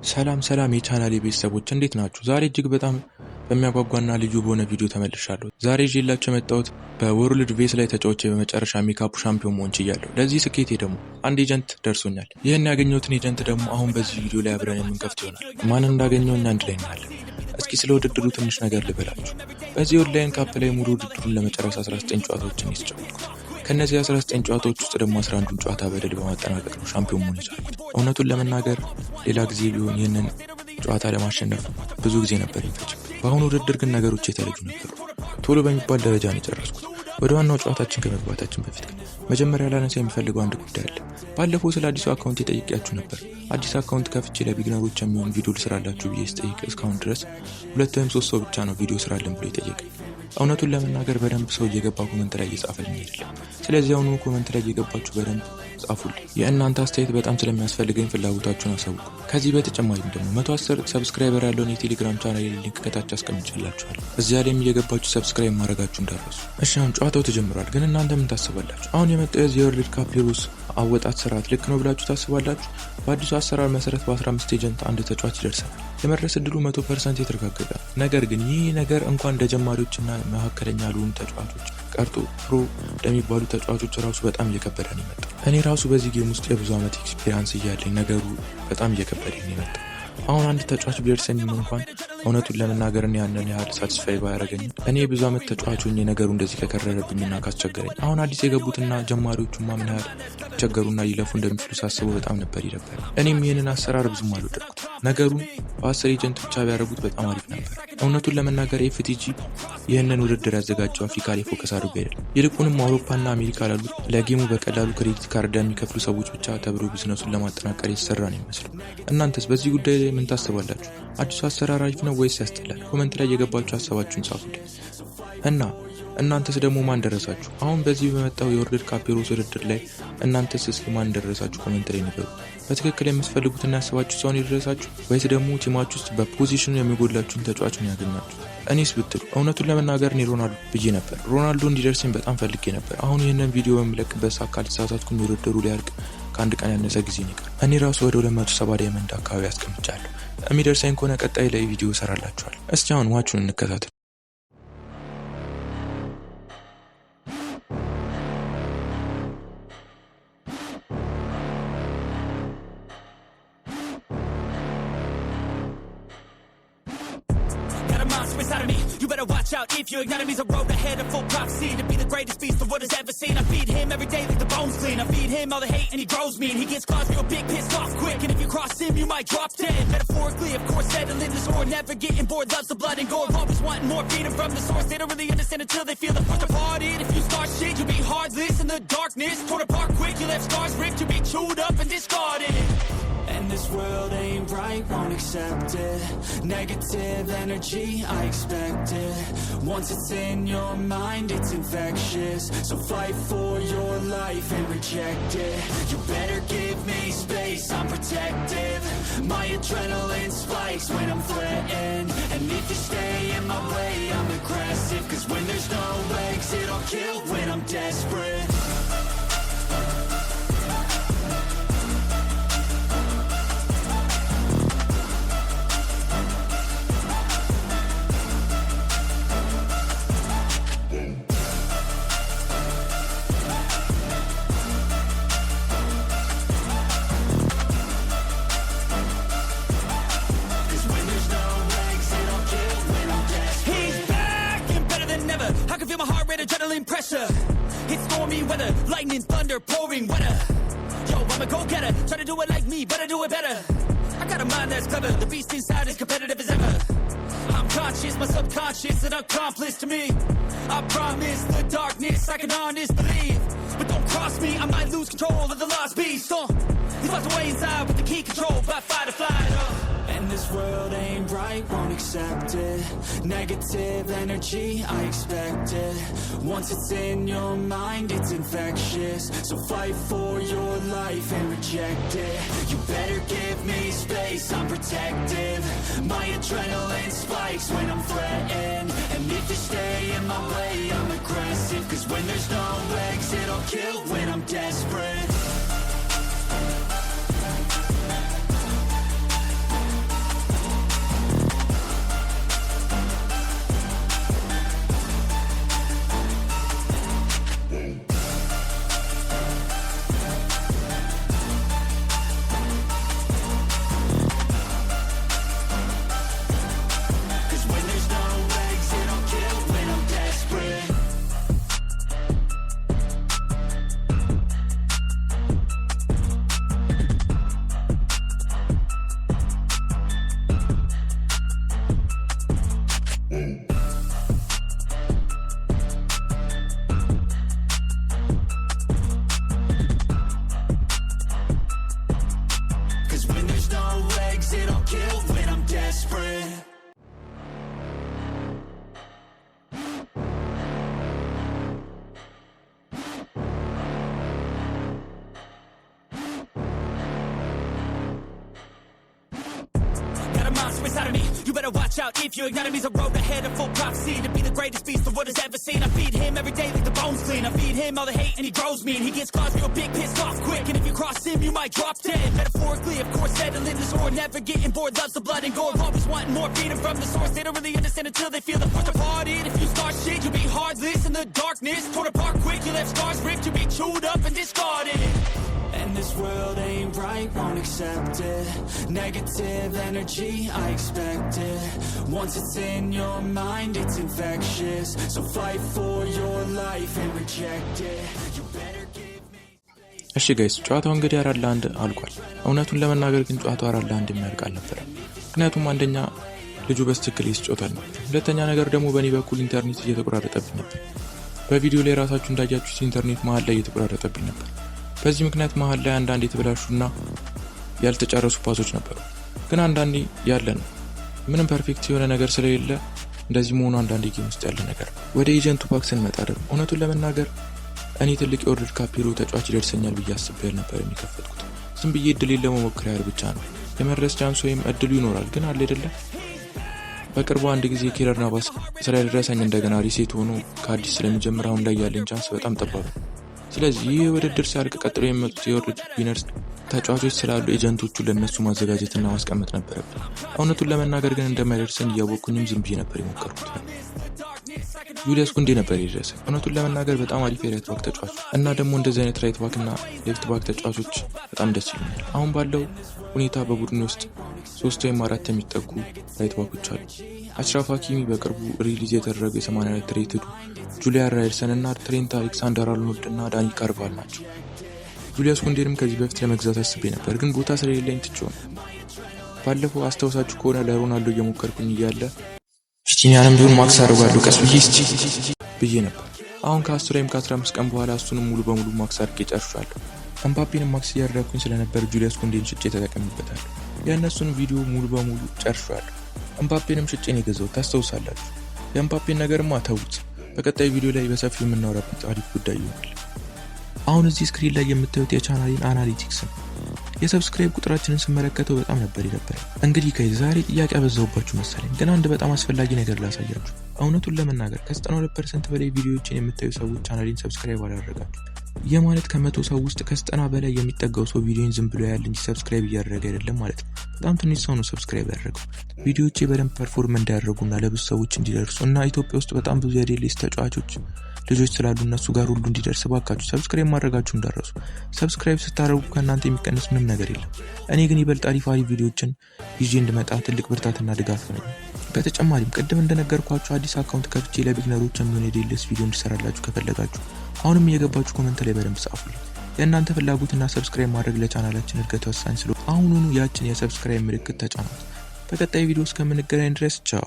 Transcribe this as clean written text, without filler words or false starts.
ሰላም የቻናሌ ቤተሰቦች እንዴት ናችሁ? ዛሬ እጅግ በጣም በሚያጓጓና ልዩ በሆነ ቪዲዮ ተመልሻለሁ። ዛሬ ይዤላችሁ የመጣሁት በወርልድ ቬስ ላይ ተጫውቼ በመጨረሻ ሜካፑ ሻምፒዮን መሆን ችያለሁ። ለዚህ ስኬቴ ደግሞ አንድ ኤጀንት ደርሶኛል። ይህን ያገኘሁትን ኤጀንት ደግሞ አሁን በዚህ ቪዲዮ ላይ አብረን የምንከፍት ይሆናል። ማንን እንዳገኘው እኛ አንድ ላይ እናያለን። እስኪ ስለ ውድድሩ ትንሽ ነገር ልበላችሁ። በዚህ ኦንላይን ካፕ ላይ ሙሉ ውድድሩን ለመጨረስ 19 ጨዋታዎችን የተጫወትኩት። ከነዚህ 19 ጨዋታዎች ውስጥ ደግሞ 11ዱን ጨዋታ በድል በማጠናቀቅ ነው ሻምፒዮን መሆን የቻልኩት። እውነቱን ለመናገር ሌላ ጊዜ ቢሆን ይህንን ጨዋታ ለማሸነፍ ብዙ ጊዜ ነበር የሚፈጅብኝ። በአሁኑ ውድድር ግን ነገሮች የተለዩ ነበሩ። ቶሎ በሚባል ደረጃ ነው የጨረስኩት። ወደ ዋናው ጨዋታችን ከመግባታችን በፊት ግን መጀመሪያ ላነሳ የሚፈልገው አንድ ጉዳይ አለ። ባለፈው ስለ አዲሱ አካውንት የጠየቅያችሁ ነበር። አዲስ አካውንት ከፍቼ ለቢግነሮች የሚሆን ቪዲዮ ልስራላችሁ ብዬ ስጠይቅ እስካሁን ድረስ 2 ወይም 3 ሰው ብቻ ነው ቪዲዮ ስራልን ብሎ የጠየቀኝ። እውነቱን ለመናገር በደንብ ሰው እየገባ ኮመንት ላይ እየጻፈልኝ አይደለም። ስለዚህ አሁኑ ኮመንት ላይ እየገባችሁ በደንብ ጻፉልኝ። የእናንተ አስተያየት በጣም ስለሚያስፈልገኝ ፍላጎታችሁን አሳውቁ። ከዚህ በተጨማሪም ደግሞ 110 ሰብስክራይበር ያለውን የቴሌግራም ቻናል ሊንክ ከታች አስቀምጬላችኋለሁ። እዚያ ላይም እየገባችሁ ሰብስክራይብ ማድረጋችሁ እንዳትረሱ። እሺ አሁን ጨዋታው ተጀምሯል። ግን እናንተ ምን ታስባላችሁ? አሁን የመጣው የዚህ ወርልድ ካፕ ሂሮስ አወጣት ስርዓት ልክ ነው ብላችሁ ታስባላችሁ? በአዲሱ አሰራር መሰረት በ15 ኤጀንት አንድ ተጫዋች ይደርሳል። የመድረስ እድሉ 100% የተረጋገጠ። ነገር ግን ይህ ነገር እንኳን እንደ ጀማሪዎችና መካከለኛ ለሆኑ ተጫዋቾች ቀርቶ ፕሮ ለሚባሉ ተጫዋቾች ራሱ በጣም እየከበደ ነው የመጣው። እኔ ራሱ በዚህ ጌም ውስጥ የብዙ ዓመት ኤክስፒሪያንስ እያለኝ ነገሩ በጣም እየከበደ ነው የመጣው። አሁን አንድ ተጫዋች ቢደርሰኝም እንኳን እውነቱን ለመናገር ያንን ያህል ሳቲስፋይ ባያደርገኝም እኔ የብዙ ዓመት ተጫዋች ሆኜ ነገሩ እንደዚህ ከከረረብኝና ካስቸገረኝ አሁን አዲስ የገቡትና ጀማሪዎቹማ ምን ያህል ሊቸገሩና ሊለፉ እንደሚችሉ ሳስበው በጣም ነበር ይደብራል። እኔም ይህንን አሰራር ብዙም አልወደድኩት። ነገሩን በ10 ኤጀንት ብቻ ቢያደርጉት በጣም አሪፍ ነበር። እውነቱን ለመናገር ኤፍቲጂ ይህንን ውድድር ያዘጋጀው አፍሪካ ላይ ፎከስ አድርጎ አይደለም። ይልቁንም አውሮፓና አሜሪካ ላሉት ለጌሙ በቀላሉ ክሬዲት ካርድ የሚከፍሉ ሰዎች ብቻ ተብሎ ቢዝነሱን ለማጠናቀር የተሰራ ነው ይመስሉ። እናንተስ በዚህ ጉዳይ ላይ ምን ታስባላችሁ? አዲሱ አሰራር አሪፍ ነው ወይስ ያስጠላል? ኮመንት ላይ የገባችሁ ሀሳባችሁን ጻፉልኝ። እና እናንተስ ደግሞ ማን ደረሳችሁ? አሁን በዚህ በመጣው የወርልድ ካፕ ሂሮስ ውድድር ላይ እናንተስ እስኪ ማን ደረሳችሁ? ኮመንት ላይ ንገሩ። በትክክል የምትፈልጉትና ያሰባችሁ ሰውን ይደረሳችሁ ወይስ ደግሞ ቲማችሁ ውስጥ በፖዚሽኑ የሚጎላችሁን ተጫዋች ነው ያገኛችሁ? እኔስ ብትሉ እውነቱን ለመናገር እኔ ሮናልዶ ብዬ ነበር። ሮናልዶ እንዲደርሰኝ በጣም ፈልጌ ነበር። አሁን ይህንን ቪዲዮ በምለቅበት ሰዓት ካልተሳሳትኩኝ ውድድሩ ሊያልቅ ከአንድ ቀን ያነሰ ጊዜ ይቀር። እኔ ራሱ ወደ 270 ዳይመንድ አካባቢ አስቀምጫለሁ። የሚደርሰኝ ከሆነ ቀጣይ ላይ ቪዲዮ እሰራላችኋለሁ። እስቲ አሁን ዋቹን እንከታተል። Inside of me, you better watch out. If your enemy's a road ahead of full prophecy to be the greatest beast the world has ever seen. I feed him every day like the bones clean. I feed him all the hate and he grows me. And he gets claws real big, pissed off quick. And if you cross him, you might drop dead. Metaphorically, of course, settling the score. Never getting bored, loves the blood and gore. Always wanting more, freedom from the source. They don't really understand until they feel the force departed. If you start shit, you'll be heartless in the darkness. Torn apart quick, you left scars ripped. You'll be chewed up and discarded. And this world ain't right, won't accept it. Negative energy, I expect it. Once it's in your mind, it's infectious. So fight for your life and reject it. You better give me space, I'm protective. My adrenaline spikes when I'm threatened. And if you stay in my way, I'm aggressive. Cause when there's no exit, I'll kill when I'm desperate. Adrenaline pressure, it's stormy weather, lightning, thunder, pouring weather. Yo, I'm a go-getter, try to do it like me, but I do it better. I got a mind that's clever, the beast inside is competitive as ever. I'm conscious, my subconscious, an accomplice to me. I promise the darkness, I can honest believe. But don't cross me, I might lose control of the lost beast. He's locked away inside with the key control, by fight or flight. And this world ain't right, won't accept it. Negative energy, I expect it. Once it's in your mind, it's infectious. So fight for your life and reject it. You better give me space, I'm protective. My adrenaline spikes when I'm threatened. And if you stay in my way, I'm aggressive. Cause when there's no exit, I'll kill when I'm desperate. monster inside of me. You better watch out if your enemy's a road ahead of full prophecy. To be the greatest beast the world has ever seen. I feed him every day like the bones clean. I feed him all the hate and he grows me. And he gets claws real big, pissed off quick. And if you cross him, you might drop dead. Metaphorically, of course, settling the score. Never getting bored, loves the blood and gore. Always wanting more, freedom from the source. They don't really understand until they feel the force departed. If you start shit, you'll be heartless in the darkness. Torn apart quick, you left scars ripped. You'll be chewed up and discarded. And this world ain't right, won't accept it. Negative energy, I expect it. Once it's in your mind, it's infectious. So fight for your life and reject it. You better give me. እሺ ጋይስ ጨዋታው እንግዲህ 4-1 አልቋል። እውነቱን ለመናገር ግን ጨዋታው 4-1 የሚያልቅ አልነበረም። ምክንያቱም አንደኛ ልጁ በስትክክል ይስጮታል ነበር። ሁለተኛ ነገር ደግሞ በእኔ በኩል ኢንተርኔት እየተቆራረጠብኝ ነበር። በቪዲዮ ላይ ራሳችሁ እንዳያችሁት ኢንተርኔት መሀል ላይ እየተቆራረጠብኝ ነበር። በዚህ ምክንያት መሀል ላይ አንዳንዴ የተበላሹና ያልተጨረሱ ፓሶች ነበሩ። ግን አንዳንዴ ያለ ነው ምንም ፐርፌክት የሆነ ነገር ስለሌለ እንደዚህ መሆኑ አንዳንዴ ጌም ውስጥ ያለ ነገር። ወደ ኤጀንቱ ፓክ ስንመጣ ደግሞ እውነቱን ለመናገር እኔ ትልቅ የወርልድ ካፕ ሂሮ ተጫዋች ይደርሰኛል ብዬ አስቤ ነበር የሚከፈትኩት። ዝም ብዬ እድሌን ለመሞከር ያህል ብቻ ነው። የመድረስ ቻንስ ወይም እድሉ ይኖራል ግን አለ አይደለ። በቅርቡ አንድ ጊዜ ኬለር ናቫስ ስለደረሰኝ እንደገና ሪሴት ሆኖ ከአዲስ ስለሚጀምር አሁን ላይ ያለኝ ቻንስ በጣም ጠባብ ነው። ስለዚህ ይህ ውድድር ሲያልቅ ቀጥሎ የሚመጡት የወርልድ ዊነርስ ተጫዋቾች ስላሉ ኤጀንቶቹ ለነሱ ማዘጋጀትና ማስቀመጥ ነበረብኝ። እውነቱን ለመናገር ግን እንደማይደርሰኝ እያወቅኩኝም ዝም ብዬ ነበር የሞከርኩት። ጁሊያስ ኩንዴ ነበር የደረሰኝ። እውነቱን ለመናገር በጣም አሪፍ የራይት ባክ ተጫዋች እና ደግሞ እንደዚህ አይነት ራይት ባክ እና ሌፍት ባክ ተጫዋቾች በጣም ደስ ይሉኛል። አሁን ባለው ሁኔታ በቡድን ውስጥ 3 ወይም 4 የሚጠጉ ራይት ባኮች አሉ። አሽራፍ ሀኪሚ በቅርቡ ሪሊዝ የተደረገው የ84 ሬትዱ ጁሊያን ራይልሰን እና ትሬንት አሌክሳንደር-አርኖልድ እና ዳኒ ካርቫል ናቸው። ጁሊያስ ኩንዴንም ከዚህ በፊት ለመግዛት አስቤ ነበር ግን ቦታ ስለሌለኝ ትቼው ነው። ባለፈው አስተውሳችሁ ከሆነ ለሮናልዶ እየሞከርኩኝ እያለ ቪቲኒያንም ቢሆን ማክስ አድርጓለሁ ቀስ ብዬ ነበር። አሁን ከ10 ወይም ከ15 ቀን በኋላ እሱንም ሙሉ በሙሉ ማክስ አድርጌ ጨርሻለሁ። ኤምባፔንም ማክስ እያደረግኩኝ ስለነበር ጁሊያስ ኩንዴን ሽጬ ተጠቀምበታለሁ። የእነሱን ቪዲዮ ሙሉ በሙሉ ጨርሻለሁ። ኤምባፔንም ሽጬ ነው የገዛሁት ታስታውሳላችሁ። የኤምባፔን ነገርማ ተውት፣ በቀጣይ ቪዲዮ ላይ በሰፊው የምናወራበት አሪፍ ጉዳይ ይሆናል። አሁን እዚህ ስክሪን ላይ የምታዩት የቻናሌን አናሊቲክስ ነው። የሰብስክራይብ ቁጥራችንን ስመለከተው በጣም ነበር ይነበረው። እንግዲህ ዛሬ ጥያቄ አበዛውባችሁ መሰለኝ ግን አንድ በጣም አስፈላጊ ነገር ላሳያችሁ። እውነቱን ለመናገር ከ92% በላይ ቪዲዮዎችን የምታዩ ሰዎች ቻናሌን ሰብስክራይብ አላደረጋችሁ። ይህ ማለት ከ100 ሰው ውስጥ ከ90 በላይ የሚጠጋው ሰው ቪዲዮን ዝም ብሎ ያያል እንጂ ሰብስክራይብ እያደረገ አይደለም ማለት ነው። በጣም ትንሽ ሰው ነው ሰብስክራይብ ያደረገው። ቪዲዮዎቼ በደንብ ፐርፎርም እንዲያደርጉና ለብዙ ሰዎች እንዲደርሱ እና ኢትዮጵያ ውስጥ በጣም ብዙ የዴሌስ ተጫዋቾች ልጆች ስላሉ እነሱ ጋር ሁሉ እንዲደርስ ባካችሁ ሰብስክራይብ ማድረጋችሁ እንዳረሱ። ሰብስክራይብ ስታደርጉ ከእናንተ የሚቀንስ ምንም ነገር የለም። እኔ ግን ይበልጥ አሪፍ ቪዲዮዎችን ይዤ እንድመጣ ትልቅ ብርታትና ድጋፍ ነው። በተጨማሪም ቅድም እንደነገርኳችሁ አዲስ አካውንት ከፍቼ ለቢግነሮች የሚሆን የዴሌስ ቪዲዮ እንዲሰራላችሁ ከፈለጋችሁ አሁንም እየገባችሁ ኮሜንት ላይ በደንብ ጻፉልኝ። የእናንተ ፍላጎትና ሰብስክራይብ ማድረግ ለቻናላችን እድገት ወሳኝ ስለሆነ አሁኑኑ ያችን የሰብስክራይብ ምልክት ተጫኑት። በቀጣይ ቪዲዮ እስከምንገናኝ ድረስ ቻው።